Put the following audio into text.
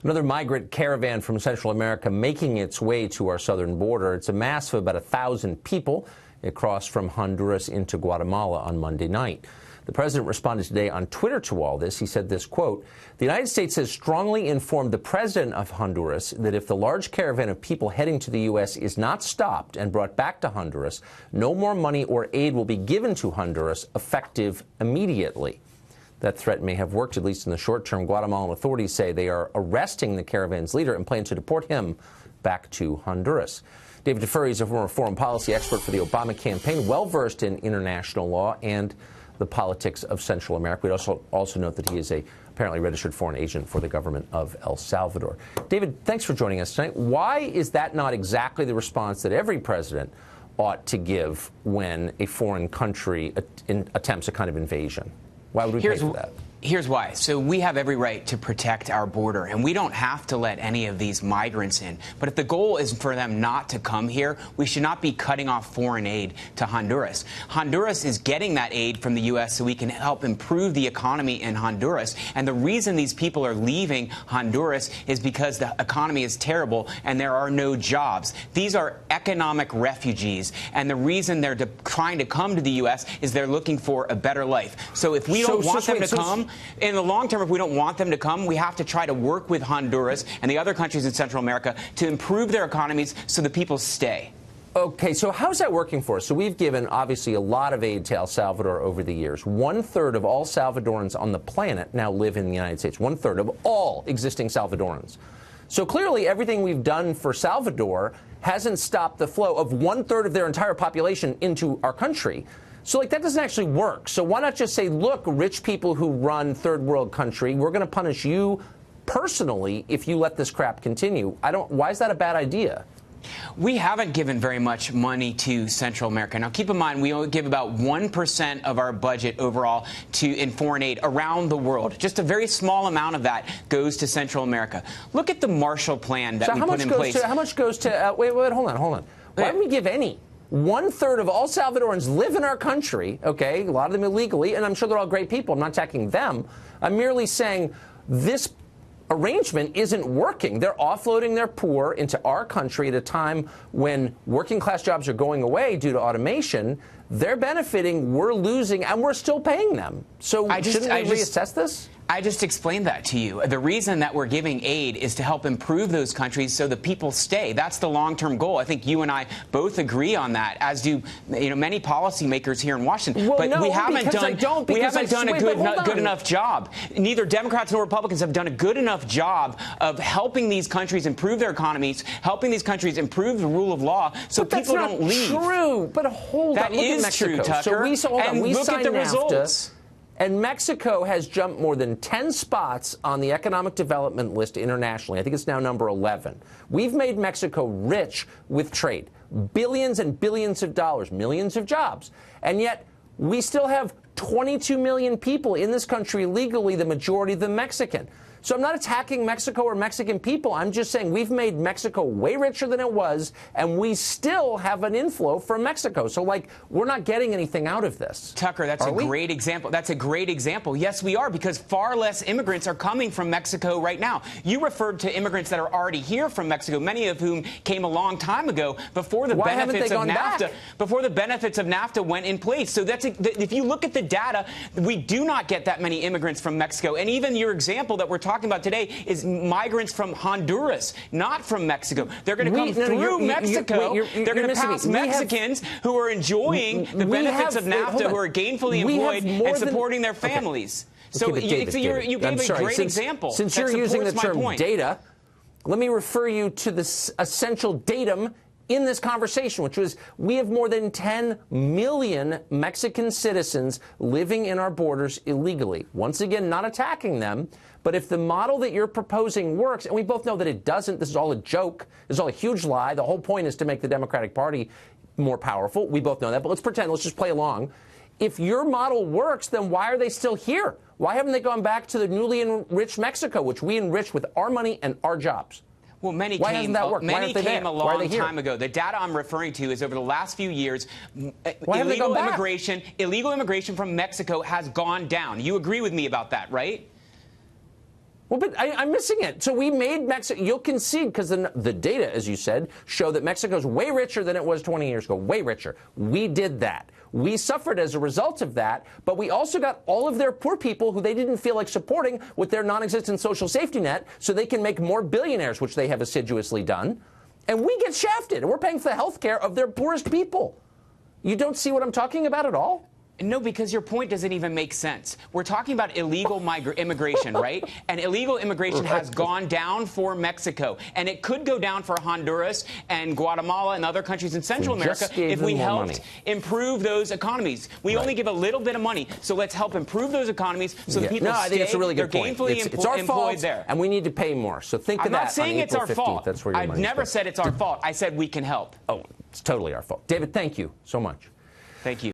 Another migrant caravan from Central America making its way to our southern border. It's a mass of about 1,000 people. It crossed from Honduras into Guatemala on Monday night. The president responded today on Twitter to all this. He said this, quote, "The United States has strongly informed the president of Honduras that if the large caravan of people heading to the U.S. is not stopped and brought back to Honduras, no more money or aid will be given to Honduras effective immediately." That threat may have worked, at least in the short term. Guatemalan authorities say they are arresting the caravan's leader and plan to deport him back to Honduras. David Tafuri is a former foreign policy expert for the Obama campaign, well-versed in international law and the politics of Central America. We'd also note that he is a apparently registered foreign agent for the government of El Salvador. David, thanks for joining us tonight. Why is that not exactly the response that every president ought to give when a foreign country attempts a kind of invasion? Why would we pay for that? Here's why. So we have every right to protect our border, and we don't have to let any of these migrants in. But if the goal is for them not to come here, we should not be cutting off foreign aid to Honduras. Honduras is getting that aid from the U.S. so we can help improve the economy in Honduras. And the reason these people are leaving Honduras is because the economy is terrible and there are no jobs. These are economic refugees, and the reason they're trying to come to the U.S. is they're looking for a better life. So if we don't want them to come, in the long term, if we don't want them to come, we have to try to work with Honduras and the other countries in Central America to improve their economies so the people stay. Okay, so how's that working for us? So we've given, obviously, a lot of aid to El Salvador over the years. 1/3 of all Salvadorans on the planet now live in the United States. 1/3 of all existing Salvadorans. So clearly, everything we've done for Salvador hasn't stopped the flow of 1/3 of their entire population into our country. So, that doesn't actually work. So why not just say, look, rich people who run third world country, we're going to punish you personally if you let this crap continue. Why is that a bad idea? We haven't given very much money to Central America. Now, keep in mind, we only give about 1% of our budget overall in foreign aid around the world. Just a very small amount of that goes to Central America. Look at the Marshall Plan that we put in place. How much goes to, wait, hold on. Why would we give any? 1/3 of all Salvadorans live in our country, okay, a lot of them illegally, and I'm sure they're all great people. I'm not attacking them. I'm merely saying this arrangement isn't working. They're offloading their poor into our country at a time when working class jobs are going away due to automation. They're benefiting, we're losing, and we're still paying them. So shouldn't we reassess this? I just explained that to you. The reason that we're giving aid is to help improve those countries so the people stay. That's the long-term goal. I think you and I both agree on that, as do many policymakers here in Washington. Well, but no, we haven't done a good enough job. Neither Democrats nor Republicans have done a good enough job of helping these countries improve their economies, helping these countries improve the rule of law, so people don't leave. That's not true. But hold on. That is true, Tucker. And look at the results. And Mexico has jumped more than 10 spots on the economic development list internationally. I think it's now number 11. We've made Mexico rich with trade. Billions and billions of dollars, millions of jobs. And yet we still have 22 million people in this country legally, the majority of them Mexican. So I'm not attacking Mexico or Mexican people. I'm just saying we've made Mexico way richer than it was, and we still have an inflow from Mexico. So, we're not getting anything out of this. Tucker, that's a great example. That's a great example. Yes, we are, because far less immigrants are coming from Mexico right now. You referred to immigrants that are already here from Mexico, many of whom came a long time ago before the benefits of NAFTA. Before the benefits of NAFTA went in place. So if you look at the data, we do not get that many immigrants from Mexico. And even your example that we're talking about today is migrants from Honduras, not from Mexico. They're going to come through Mexico. They're going to pass Mexicans who are enjoying the benefits of NAFTA, who are gainfully employed and supporting their families. So you gave a great example. Since you're using the term data, let me refer you to the essential datum in this conversation, which was we have more than 10 million Mexican citizens living in our borders illegally. Once again, not attacking them. But if the model that you're proposing works, and we both know that it doesn't, this is all a joke, this is all a huge lie. The whole point is to make the Democratic Party more powerful. We both know that. But let's pretend, let's just play along. If your model works, then why are they still here? Why haven't they gone back to the newly enriched Mexico, which we enriched with our money and our jobs? Well, many came a long time ago. The data I'm referring to is over the last few years, illegal immigration from Mexico has gone down. You agree with me about that, right? Well, but I'm missing it. So we made Mexico, you'll concede, because the data, as you said, show that Mexico's way richer than it was 20 years ago, way richer. We did that. We suffered as a result of that, but we also got all of their poor people who they didn't feel like supporting with their non-existent social safety net so they can make more billionaires, which they have assiduously done. And we get shafted, and we're paying for the health care of their poorest people. You don't see what I'm talking about at all? No, because your point doesn't even make sense. We're talking about illegal immigration, right? And illegal immigration has gone down for Mexico. And it could go down for Honduras and Guatemala and other countries in Central America if we helped improve those economies. We only give a little bit of money, so let's help improve those economies so the people I think it's a really good point. It's our fault, there. And we need to pay more. So think of that. I'm not saying it's our fault. That's where your I've never said it's our fault. I said we can help. Oh, it's totally our fault. David, thank you so much. Thank you.